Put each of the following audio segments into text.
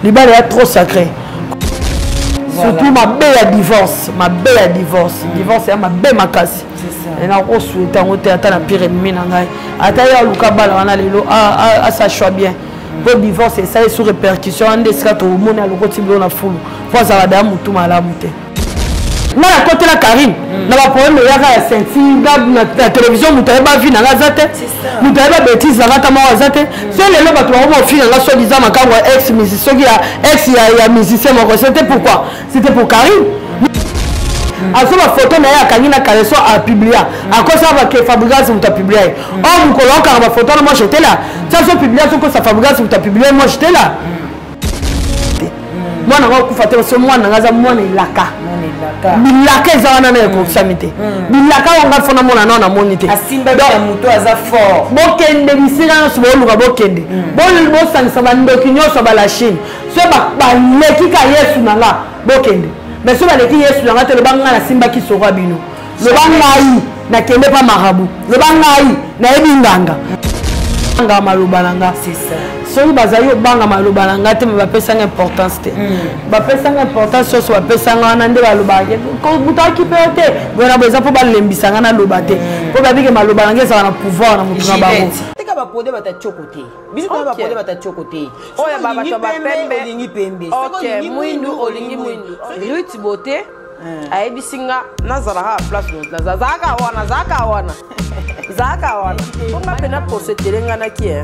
libala ya trop sacré. Surtout ma belle divorce, divorce ya ma belle makasi. Et na ko souhaiter on te ata na pire ennemi na ngai. Ata ya luka bala wana lelo ça choix bien. Pour divorce et ça est sous répercussion en descato au monde à l'autre na fulu. Faut ça va da mutu malamu te. Na côté la Karine, na ba problème ya ka senti na télévision mutu ba vi na ngazate. Mutu ba bêtise na ngata ma wazate. C'est le loba to ba fi na so disant makambo ex musicien ya musicien mo c'était pourquoi? C'était pour Karine. A sur la photo na ya kanina kaleso a publier a cause ça va que Fabregas vous t'a publié oh vous colloque ma photo moi j'étais là ça sur publication que ça Fabregas vous t'a publié moi j'étais là moi na ko faté so moi na ngaza moi na laka ezana na ko samité bilaka on va fona mona na monité asimba ya muto aza fort bokende bisira so boluka bokende bolu bosangisa bandoki nyoso bala Chine so ba leki ka Yesu na nga bokende. Mais si on a dit Yesu, on a dit le banga simba qui sera bino. Le bangaï na kende pas marabout. Le bangaï na ebinganga. Banga malubalanga, c'est ça. Si on bazayo banga malubalanga, te me va pesa importance te. Va pesa importance sur va pesa ngana nde balubanga. Ko buta ki pete. Bona beza po balembisanga na lobate. Po ba bike malubalanga ça na pouvoir na mutu na bango. Teka ba pode bata chokote. Biso ba pode bata chokote. Oya baba to ba pembe olingi pembe. OK, muindu olingi muindu. Ruth Beauté ayebisinga nazara place donc zaka wana ponga pena pour se telenga na ki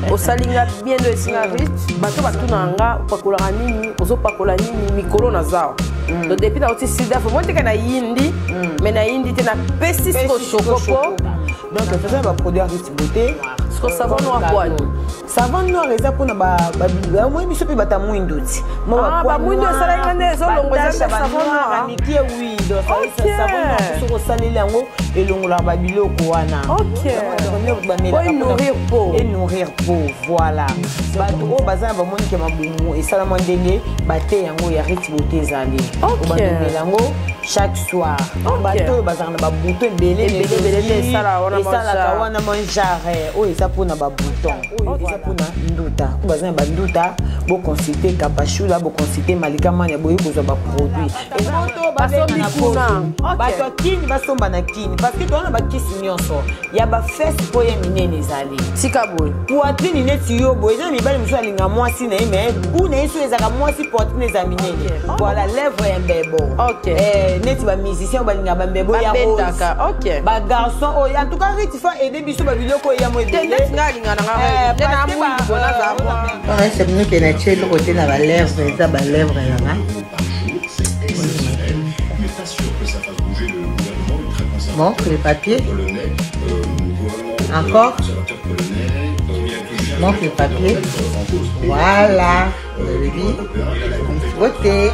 osalinga bien de singa Ruth bato batunanga pakola nini ozopakola nini mikolo na zao donc depuis na oti sida faut monter kana yindi mais na yindi te na pesi ko chocopo donc faisait ba produire Ruth Beauté ce que savon noir quoi savon noir eza pona ba moi biso pe bata muindoti ba muindo sala ngane zo longo za savon noir niki oui donc savon noir so salila ngo elongola ba biloko wana OK et nourrir peau voilà bato o bazana ba monike mabumu et sala ndenge bate yango ya Ruth Beauté zali ba melango chaque soir bato bazana ba bouton belé sala wana manjare o eza pona ba bouton o eza pona nduta bazana ba nduta bo consulter Kapachula bo consulter Malika Mania boyi kozwa ba produit et bato bazana na pona bato kini basomba na kini parce que toi na ba kisi nyonso ya ba fesse po ye minene zali sika boy poitrine neti yo boy na mibali muso alinga mwasi na ime una yeso ezaka mwasi poitrine za minene voilà lèvre ya mbebo OK neti ba musicien balinga ba mbebo ya rose OK ba garçon o en tout cas retifa aider biso ba biloko ya mo edele ngalinga na na mwindu bona za moi c'est mieux que na chelo côté na ba lèvre ça ba lèvre là montre les papiers. Encore. Montre les papiers. Voilà. Beauté.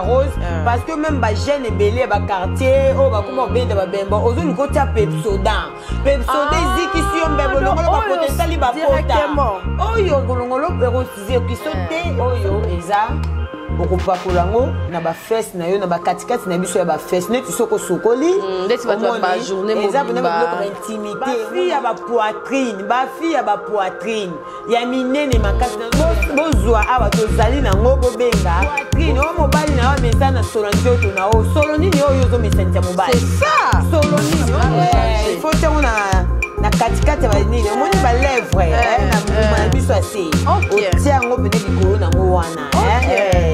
Rose parce que même ba jeune et belé ba quartier oh ba comment benda ba bemba ozo lu kota Pepsoda ziki si on bebo lo ba potentiel ba pota oh yo ngolongolo pero size ki sote oh yo eza okupakolango na ba fesse na yo na ba katikati na biso ya ba fesse neti soko sokoli ndeti ba journée mobimba ba intimité ba fille ya ba poitrine ya minene makasi na bozwa aba tozali na ngobo benga poitrine o mobali na wa mesa na solo nzoto na o solo nini oyo zo mesanja mobali c'est ça solo nini il faut te na katikati ba nini moni ba lèvre na biso assez otia ngo pene likolo na ngo wana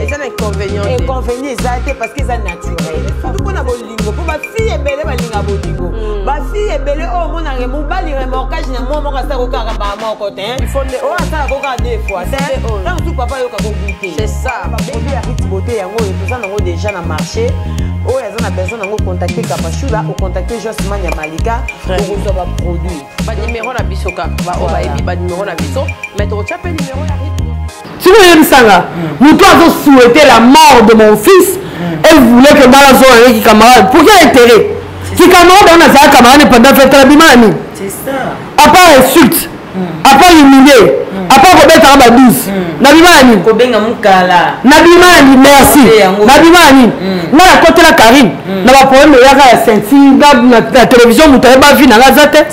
c'est un inconvénient exact parce que c'est naturel surtout pour na bolingo pour ba fille ebele balinga bolingo ba fille ebele o mona remo bali remorquage na mo ka sa ko ka ba moko te il faut o asa ko ka deux fois c'est donc tout papa yo ka ko goûter c'est ça ba produit ya Ruth Beauté yango et tout ça nango déjà na marché oh ils ont besoin nango contacter Kapachula ou contacter Josman ya Malika pour vous avoir produit ba numéro na bisoka ba o ba ebi ba numéro na biso mais tu as numéro ya si vous aimez ça, nous avons souhaité la mort de mon fils. Elle voulait que Malazo ait des camarades. Pour quel intérêt? Qui camarade on a des camarades pendant faire la bimani. C'est ça. À part insulte. à part humilier, à part remettre en bas 12. Nabimani. Kobenga mukala. Nabimani, merci. Nabimani. Na la côté la Karine. Na ba problème ya ka senti na télévision mutaye ba vie na ngazate.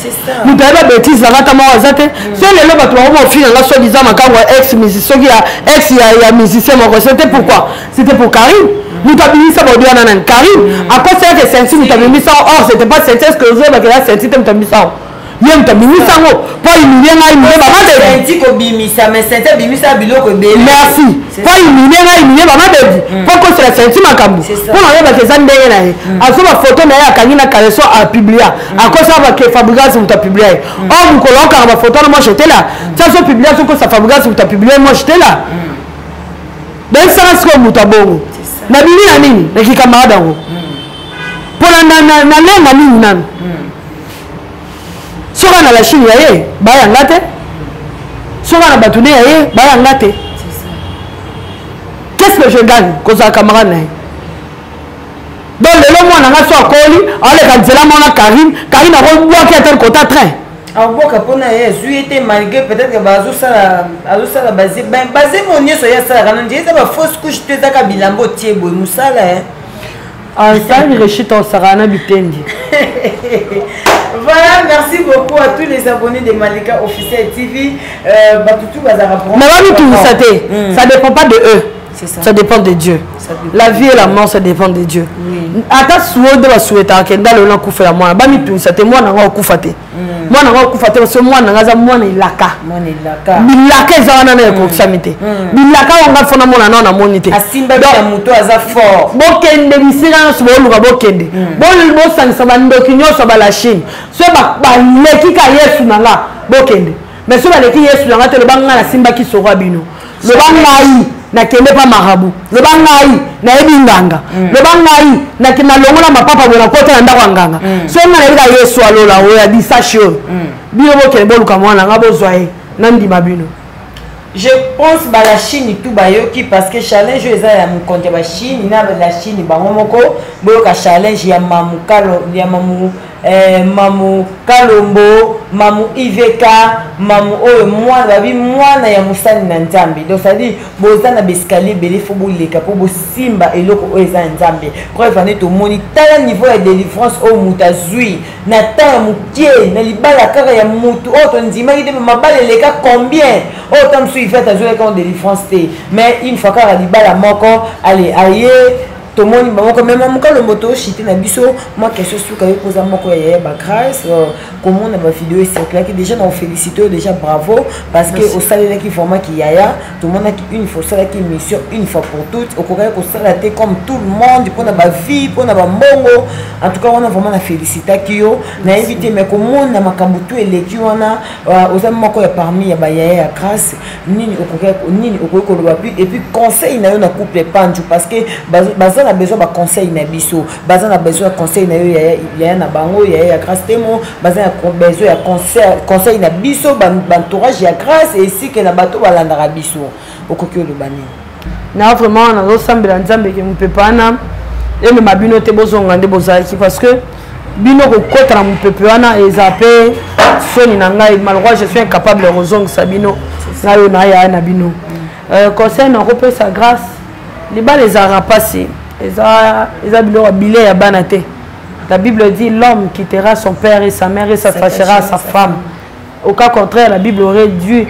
Mutaye ba bêtise na ngata ma wazate. C'est les loba to ba fi na so disant makambo ex musicien ex ya musicien mo c'était pourquoi? C'était pour Karine. Nous t'avons ça pour dire Karine. À cause de senti nous t'avons mis ça or c'était pas senti ce que vous avez la senti tu t'as mis ça. Yem t'as mis ça pour humilier na humilier maman de senti ko bimisa mais senti bimisa biloko be. Merci. Pour humilier na humilier maman de pour que c'est senti makambo. Pour on va que ça ndenge na. A so ba photo na ya kanina kaleso a publier. À cause ça va que Fabregas vous t'a publié. Oh mon collègue car ma photo moi j'étais là. Ça so publier so que ça Fabregas vous t'a publié moi j'étais là. Ben ça reste comme mutabongo. Na bini na nini na kikamada ngo pona na lenga nini nani soka na la Chine yaye baya ngate soka na batune yaye baya ngate qu'est-ce que je gagne koza camarade na donc le mwana nga so akoli ale ka nzela mona Karine a qui attend côté train Aboka pona été malgré peut-être que bazosala basé mon nyeso ya sala kana ndiye ça ba fausse couche te zaka bilambo tie boy musala en ça il rechite en sarana bitendi. Voilà, merci beaucoup à tous les abonnés de Malika Officiel TV. Batutu bazara pour. Mais tout ça dépend pas de eux. Ça dépend de Dieu. La vie et la mort, ça dépend de Dieu. Ata souhaite de la souhaiter que dans le coup fait la moi. Ba mi tout ça te moi na nga okufate. Moi na nga okufate parce que moi na nga za moi na ilaka. Moi na ilaka. Bilaka za wana na proximité. Bilaka on ga fona mona na monité. Asimba ya moto aza fort. Bokende bisira so luka bokende. Bo sanisa bandoki nyoso ba la Chine. So ba leki ka Yesu na nga bokende. Mais so ba leki Yesu na nga te le banga na simba ki sora bino. Le banga na kende pa marabu le bangai na ebinganga le bangai na kina longola mapapa bona kota nda kwa nganga so na leka Yesu alola o ya disasho bino bokele boluka mwana ngabo zwae nandi mabino. Je pense que la Chine tout bayoki parce que challenge eza ya mukonte ba Chine na la Chine bango moko boyoka challenge ya mamukalo ya mamu Kalombo mamu Iveka mamu oyo mwana babi mwana ya musani na nzambe donc ça dit boza na bescalier belé fo boleka po bo simba eloko oyo eza nzambe ko evane to moni tala niveau ya délivrance o mutazui na ta mukie na libala kaka ya mutu o to ndima ide mabale leka combien o tam il fait à jouer comme délivrance mais une fois qu'à libala moko allez aïe tout le monde moko même mon le moto chité na biso moi question sur ka posa moko ya ba grâce comment on a vidéo circulé que déjà on félicite déjà bravo parce que au salaire qui format qui yaya tout le monde a une fois ça qui mission une fois pour toutes au courant que ça comme tout le monde pour na ba vie pour na ba mbongo en tout cas on a vraiment la félicité kio na invité mais comment na makambutu eleki wana aux moko ya parmi ya ba yaya grâce nini au courant nini au courant et puis conseil na yo na couple panju parce que on a besoin de conseils na biso bazan a besoin de conseils na yo ya na bango ya grâce temo bazan a besoin de conseil na biso entourage ya grâce et si que na bato balandaka biso okoki le bani na vraiment na zo sambela nzambe ke mpepana et me mabino te bozonga nde bozaki parce que bino ko kota na mpepe wana ezape soni na ngai malgré je suis incapable de rozong sabino na yo na ya na bino conseil na ko sa grâce les bas les a passés. La Bible dit l'homme quittera son père et sa mère et s'attachera à sa femme. Au cas contraire, la Bible aurait dû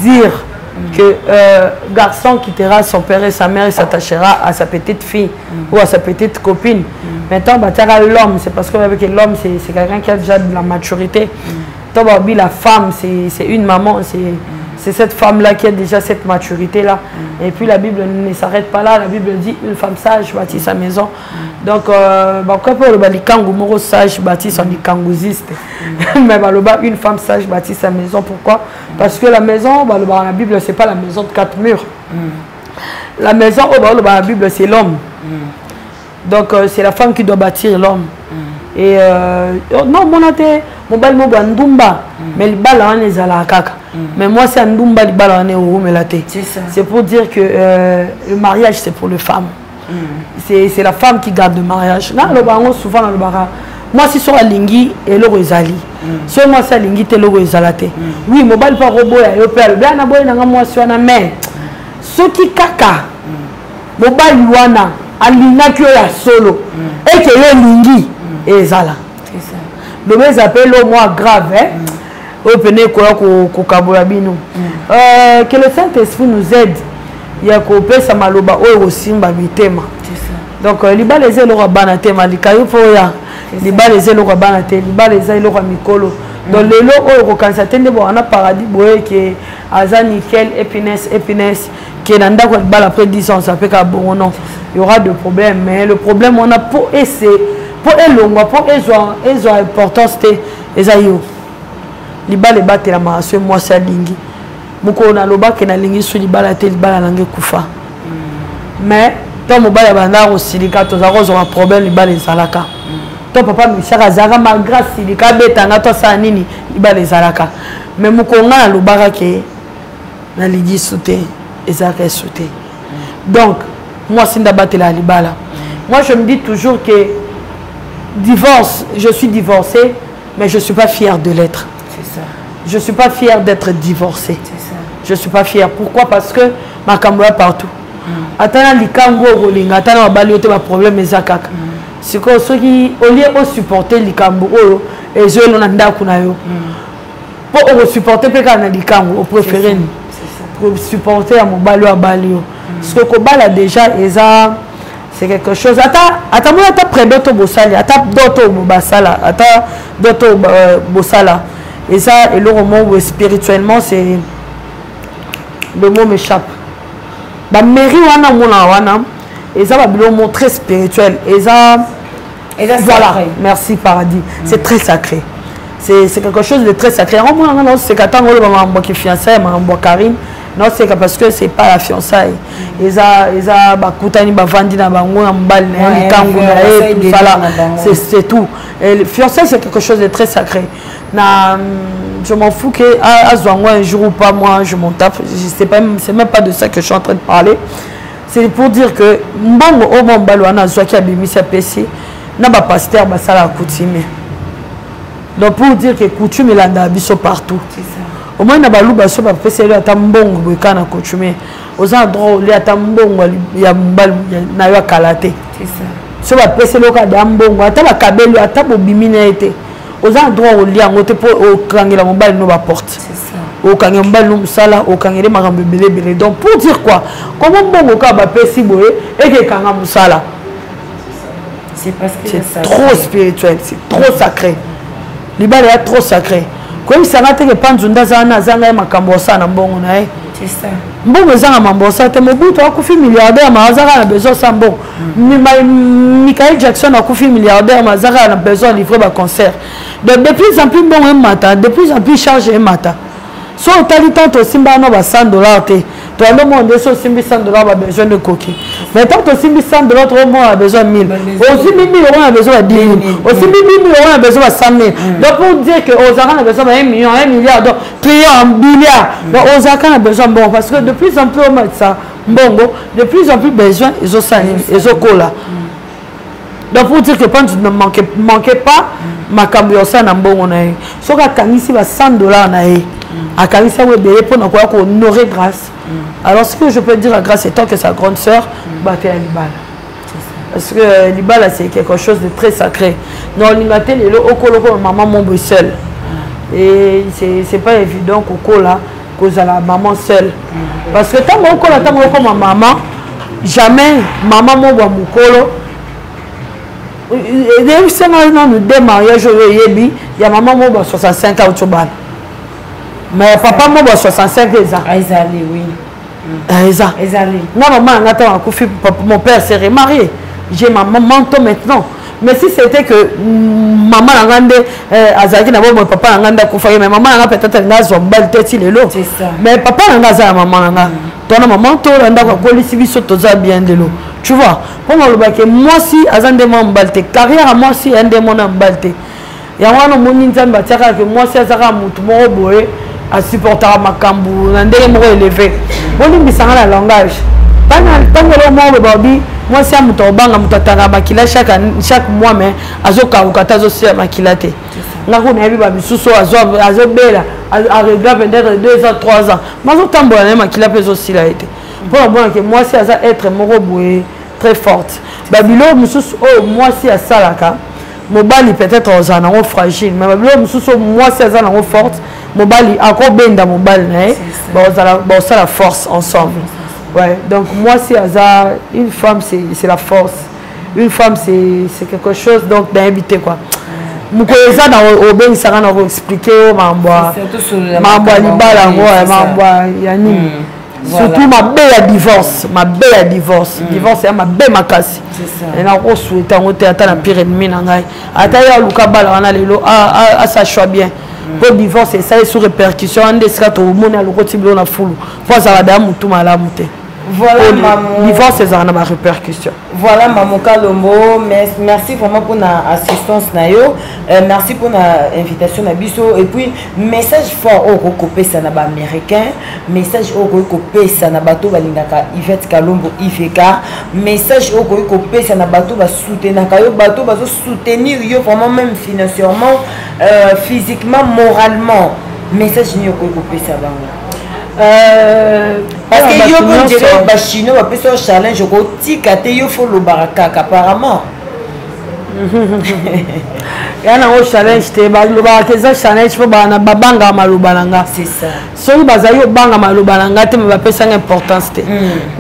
dire que garçon quittera son père et sa mère et s'attachera à sa petite fille ou à sa petite copine. Maintenant, l'homme, c'est parce que l'homme, c'est quelqu'un qui a déjà de la maturité. La femme, c'est une maman, c'est cette femme-là qui a déjà cette maturité-là. Et puis la Bible ne s'arrête pas là. La Bible dit une femme sage bâtit sa maison. Donc, les kangoumoro sage bâtit son kangouziste. Mais une femme sage bâtit sa maison. Pourquoi? Parce que la maison, la Bible, ce n'est pas la maison de 4 murs. La maison, la Bible, c'est l'homme. Donc, c'est la femme qui doit bâtir l'homme. Et non, mon athée, mon bal mo bandumba, mais le bal on est à la caca. Mais moi c'est andumba le bal on est au melaté. C'est pour dire que le mariage c'est pour les femmes. C'est la femme qui garde le mariage. Là le baron souvent dans le bara moi si so alingi eloko ezali so moi si alingi te eloko ezalate oui mobali pa roboya yo pe bien na boy nanga moi si wana mais soki kaka mobali wana alingaki yo ya solo et que yo lingi ezala c'est ça le mes appelle au moins grave hein opene koya ko kabola bino que le Saint-Esprit nous aide ya ko pesa maloba oyo simba mitema c'est ça donc libala ezelo ka bana tema likayo fo ya libala ezelo ka bana te libala ezelo ka mikolo donc lelo oyo ko kanisa tende bo na paradis boye que aza nickel épinesse qui est dans libala après 10 ans ça fait ka bon non il y aura de problèmes mais le problème on a pour essayer pour elongwa pour ezo importance te ezayo libala batela ma so moi ça lingi moko na loba ke na lingi so libala te libala nange kufa mais tant mobali banda ko silika to za ko zo problème libala ezalaka to papa misaka zaka ma grâce silika betanga to sa nini libala ezalaka mais moko nga na loba ke na ligi soute ezaka soute donc moi sinda batela libala moi je me dis toujours que divorce je suis divorcée mais je suis pas fière de l'être. C'est ça. Je suis pas fière d'être divorcée. C'est ça. Je suis pas fière. Pourquoi? Parce que ma camboya partout. Attends likango rolinga, attends bali ote ba problème ezakaka. C'est que ceux qui au lieu de supporter likambo oyo et je l'on anda kuna yo. Pour supporter pe kana likango, au préféré ni. Pour supporter à mon bali à bali. Parce que kobala déjà eza c'est quelque chose. Attends moi attends près d'autres bosali, attends d'autres bosala, attends d'autres bosala. Et ça, et le mot spirituellement, c'est le mot m'échappe. Bah mairie wana mona wana, et ça va le mot très spirituel. Et ça voilà, merci paradis. C'est très sacré. C'est quelque chose de très sacré. C'est qu'attends le maman qui fiancée, maman Karine. Non, c'est parce que c'est pas la fiançaille. Et ça bah koutani bah vandi na bango na mbal na kango na tout ça là. C'est tout. Et le fiançailles c'est quelque chose de très sacré. Je m'en fous que Azwango un jour ou pas, moi je m'en tape. C'est même pas de ça que je suis en train de parler. C'est pour dire que mbongo au mbalo na zwaki abimi sa PC na ba pasteur ba sala coutume. Donc pour dire que coutume il a biso partout. C'est ça. Au moins na ba luba so ba PC le atambongo boka na coutume. Aux endroits il atambongo ya mbalo na yo kalaté. C'est ça. So ba PC le ka dambongo ata ba kabelo ata bo bimi na été. Aux endroits où il y a un côté pour au kangela mobile nous porte. C'est ça. Au kangela mobile nous sala au kangela marambe belé. Donc pour dire quoi? Comment bon ka ba pesi boye et que kanga musala. C'est parce que c'est trop spirituel, c'est trop sacré. Libala est trop sacré. Comme ça n'a été que panzunda zana zanga makambo sana mbongo na e. C'est ça. Mbongo zanga mambosa te mobutu akufi milliardaire mazaka na besoin sambo. Michael Jackson akufi milliardaire mazaka na besoin livrer ba concert. De plus en plus bon matin, de plus en plus chargé matin. So tali tant aussi mbano ba $100 te. Toi le monde so simbi $100 ba besoin de coquille. Mais tant que simbi $100 trop bon a besoin 1000. Aussi 1000 € a besoin de 10 000. Aussi 1000 € a besoin de 100 000. Donc pour dire que Ozaka a besoin de 1 million, 1 milliard, donc trillion, milliard. Donc Ozaka a besoin bon parce que de plus en plus on met ça bongo, de plus en plus besoin ils ont ça ils ont cola. Donc pour dire que quand tu ne manquez pas ma cambiosana na mbongo na ye. So ka kanisi ba $100 na ye. A kanisa we bele pour na quoi ko honorer grâce. Alors ce que je peux dire à grâce étant que sa grande sœur battait à Libala. Parce que Libala c'est quelque chose de très sacré. Non l'ingate le okoloko maman mon seul. Et c'est pas évident koko là cause à la maman seule. Parce que tant mon ma maman jamais maman mon ba mukolo. Et dès que nous démarriage il y a maman mon 65 ans au bal. Mais papa mon 65 ans. Aizali oui. Aizali. Non maman mon père s'est remarié. J'ai ma maman maintenant. Mais si c'était que maman ngande azaki na bon papa nganda kufa mais maman nga peut-être nga zombal teti lelo. C'est ça. Mais papa nga za maman nga. Ton maman to randa ko polisi biso toza bien de l'eau. Tu vois, pour moi, moi si azande mon balte, carrière à moi si un démon en balte. Il y a un mon inzamba que moi si azara mutu mo boye à supporter ma cambu, un démon élevé. Bon il me la langage. Tangolo mo babi moi si amuto banga mutatanga makila chaque mois mais azoka ukata zosia makila te ngako na yebi ba bisuso azobela arregla peut-être 2 ans 3 ans mazo tambola na makila peso sila été pour moi que moi si aza être moko boye très forte babilo mususu oh moi si asalaka mobali peut-être ozana ngo fragile mais babilo mususu moi si aza ngo forte mobali akobenda mobali na ba osala force ensemble. Ouais, donc moi si Aza, une femme c'est la force, une femme c'est quelque chose donc d'invité quoi. Mukoeza na obeng sanga na expliquer mambo libala ngo mambo ya nini. Surtout ma belle divorce, divorce ma belle makasi. C'est ça. Et na ko souhaiter ngote ata na pire ennemi na ngai. Ata ya luka bala wana lelo a ça choix bien. Pour divorce ça est sous répercussion en descato mona le kotiblo na fulu. Pour ça va mutu malamu te. Voilà maman. Divorce c'est ça na répercussion. Voilà maman Kalombo, merci vraiment pour la assistance na yo. Merci pour la invitation na biso et puis message fort au copé ça na ba américain, message au copé ça na bato balingaka Yvette Kalombo IVK, message au copé ça na bato ba soutenir ka yo bato ba soutenir yo vraiment même financièrement, physiquement, moralement. Message ni au copé ça ba. Parce que yo quand je vais ba chino ba peso challenge ko tikate yo faut le baraka apparemment. Yana o challenge te ba lo ba keza challenge fo ba na babanga malubalanga. C'est ça. So bazayo banga malubalanga te ba pesa importance te.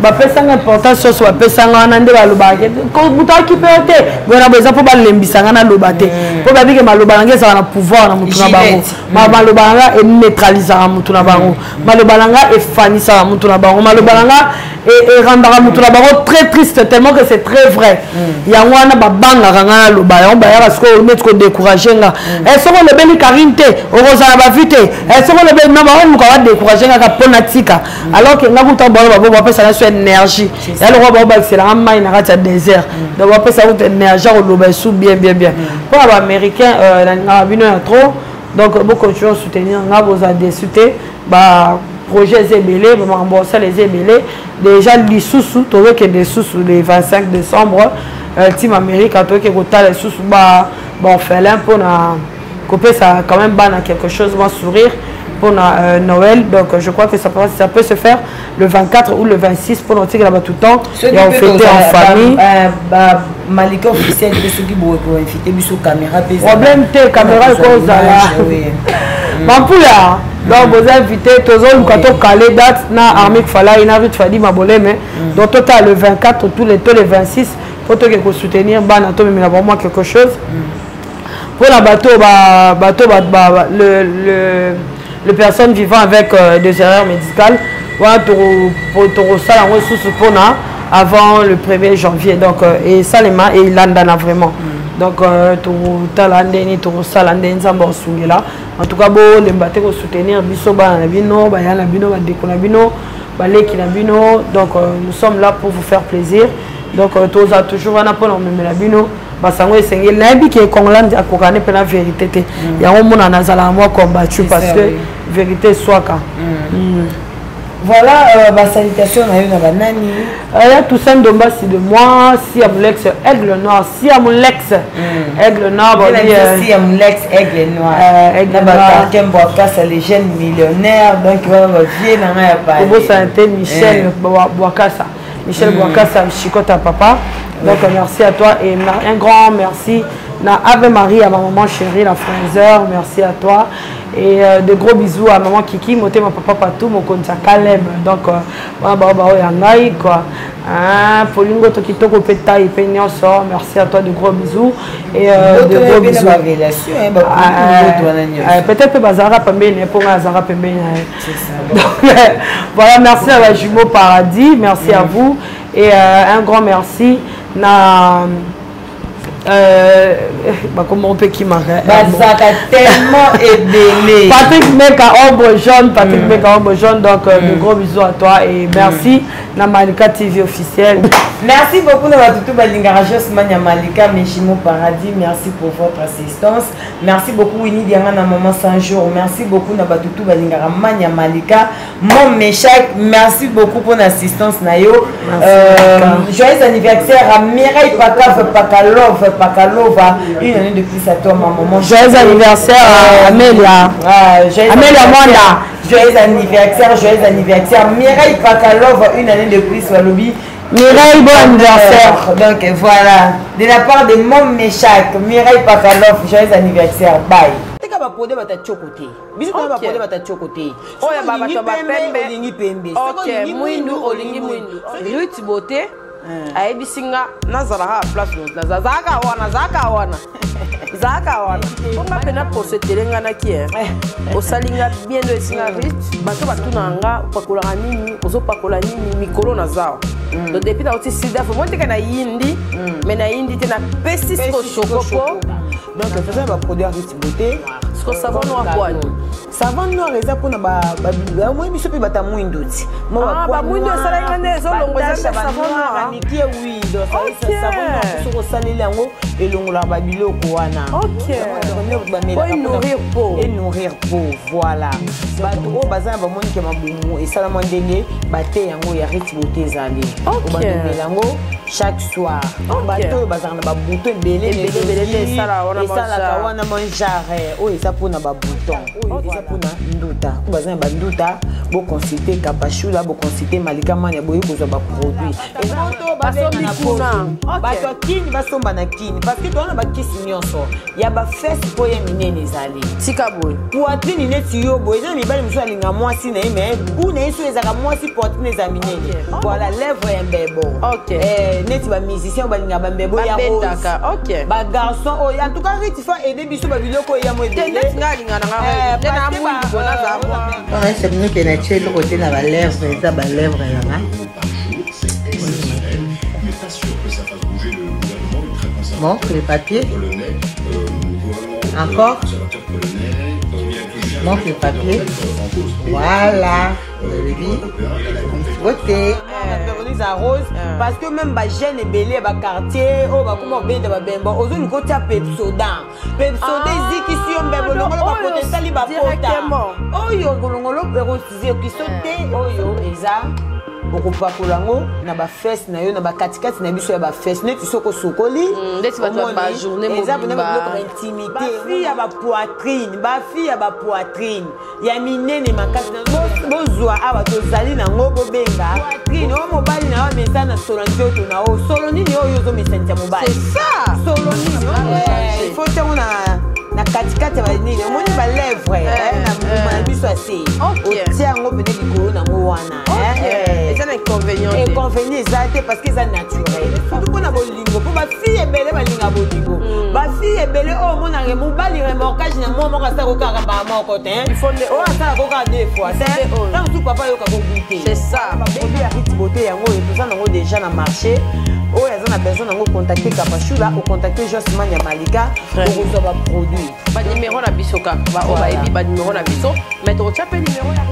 Ba pesa importance so ba pesa ngana nde ba lobake. Ko butaki pete. Bona ba exemple ba lembisanga na lobate. Po ba bike malubalanga ça na pouvoir na mutu na bango. Malubalanga e neutraliser mutu na bango. Malubalanga e fanisa mutu na bango. Malubalanga et rendre mutu na bango très triste tellement que c'est très vrai. Ya wana ba banga ngana lobaya on ba ya parce que mettre décourager nga. Elles sont le beli karinte, oroza na ba vite. Elles sont le beli na ba on ko va décourager nga pona tika. Alors que nga buta ba ba pesa na so énergie. Ya le roi ba c'est la main na rata désert. Donc ba pesa une énergie au loba sous bien. Pour les américains na bino ya trop. Donc beaucoup de choses soutenir nga vous a désuté ba projet Zébélé, ba rembourser les Zébélé. Déjà l'issous to que des sous le 25 décembre. Team Amérique a trouvé que les sous bon félin pour na couper ça quand même ban à quelque chose va sourire pour Noël donc je crois que ça peut se faire le 24 ou le 26 pour nous tirer là-bas tout le temps et on fêter en famille Malika officiel de ceux qui vont inviter biso caméra problème te caméra cause là Mampula donc vous invitez tous les quand calé date na Armik Fala ina Ruth Fadi Maboleme donc total le 24 tous les 26 pour te soutenir bana to mais vraiment quelque chose pour la bateau le personne vivant avec des erreurs médicales voilà pour ça la ressource pour na avant le 1er janvier donc et ça les mains et il l'andana vraiment donc tout talandeni tout ça landeni nzamba osungela en tout cas bon les bateaux soutenir biso bana bino ba yana bino ba dekona bino ba leki na bino donc nous sommes là pour vous faire plaisir. Donc tous a toujours un appel en même la bino basango esengé nabi qui est congolais à kokane pe la vérité te ya mona nazala moi combattu parce que vérité soit ka voilà ma salutation na yo na banani là tout ça ndomba si de moi si à mon ex aigle noir si à mon ex aigle noir si à mon ex aigle noir aigle noir Kembo Akasa les jeunes millionnaires donc va vieux na ya pas Bobo santé Michel Boakasa Michel Boakasa Chikota papa donc merci à toi et un grand merci na Ave Marie à ma maman chérie la Fraser merci à toi et de gros bisous à maman Kiki moté mon papa patou mon compte Caleb donc yangai quoi Polingo Tokitoko Peta et Peignoso merci à toi de gros bisous et de gros bisous peut-être Bazara Pembene pour Bazara Pembene voilà merci à la jumeau Paradis merci à vous et un grand merci na comment on peut qui m'arrête bazaka tellement ébélé. Patrick Meka Ombre Jaune, Patrick Meka Ombre Jaune, donc de gros bisous à toi et merci na Malika TV officiel. Merci beaucoup na batutu balinga Rajos Manya Malika Meshimo Paradis, merci pour votre assistance. Merci beaucoup Winnie Dianga na maman 100 jours. Merci beaucoup na batutu balinga Manya Malika, mon Meshak, merci beaucoup pour l'assistance na yo. Joyeux anniversaire à Mireille Pakalova, une année de plus à toi maman. Joyeux anniversaire à Amélia. Amélia Mwanda. Joyeux anniversaire Mireille Pakalova, une année de plus à lobby. Mireille, bon anniversaire. Donc voilà, de la part de mon Meshak, Mireille Pakalov, joyeux anniversaire. Bye. ayebisinga nazalaka place nazaka wana ponga pena posetelenga naki osalinga biendo esinga rich bato batunanga opakolaka nini ozopakola nini mikolo nazawa donc depuis nauti sida fo monteka na yindi mais na yindi te na pesi sikosokopo donc faisant baproduit rich beauté siko savon noir kwani savon noir eza mpona moi biso mpe bata mwindo ti bamwindo esalanga nde ezolongoza savon noir miki huile savon noir soki osaleli yango elongolaka babiloko wana enourrir po voilà bato oyo baza na bamonike mabumu esalama ndenge bate yango ya rich beauté ezali obandumela yango chaque soir bato oyo bazalaka na babuto ebele esalaka wana manjare oyo eza mpona babouton oyo eza mpona nduta oyo baza na banduta boconsulte kapashula boconsulte malika mani boyi kozwa baproduit bato akini basomba na kini parceke towana bakisi nyonso ya bafese mpo ye minene ezali tika boye poitrine neti yo boye eza na mibali mosusu alinga mwasi na ye me bu na ye so ezalaka mwasi poitrine eza minene voilà lèvre ya mbebo neti bamusicien balinga bambebo ya rose bagarçon oyo en tout cas riti fa ede biso babiloko oyo ya mo ebele minute natie eloko te na balèvre eza balèvre yanga montre les papiers encore montre les papiers voilà beauté rose parce que même bagene ebele baquartier oyo bakoma obenda babemba ozoluka otia pepsodan ezikisi yo mbebo longolo bakota esali bapota oyo kolongolo erokiso te oyo eza okopakola yango na bafese na yo na bakatikati na biso ya bafese neti soki osokoli eza mpena biloko baintimité bafille ya bapoitrine ya minene makasi bozwa awa tozali nango bobenga poitrine oyo mobali na yo amesa na solo nzoto na yo solo nini oyo ozomesanisi ya mobali solo nini ifo ntango na katikati ya banini omoni balèvre na biso ase otia yango pene likolo nango wana eza na inconvénient eza te parce que eza naturel surtout mpona bolingo mpo bafille ebele balinga bolingo bafille ebele oyo omonaka mobali remorkage na mwa moko asala kokaka baa moko te oyo asala kokaka deux fois te ntango tu papa yoka kogoute baproduit ya rich beauté yango oyo toza nango déjà na marché oyo aza na besoin nango contacte kapashula ocontacte Josman ya Malika okozwa baproduit banimero na biso kaka bayebi banimero na biso mais tokotia mpe nimero ya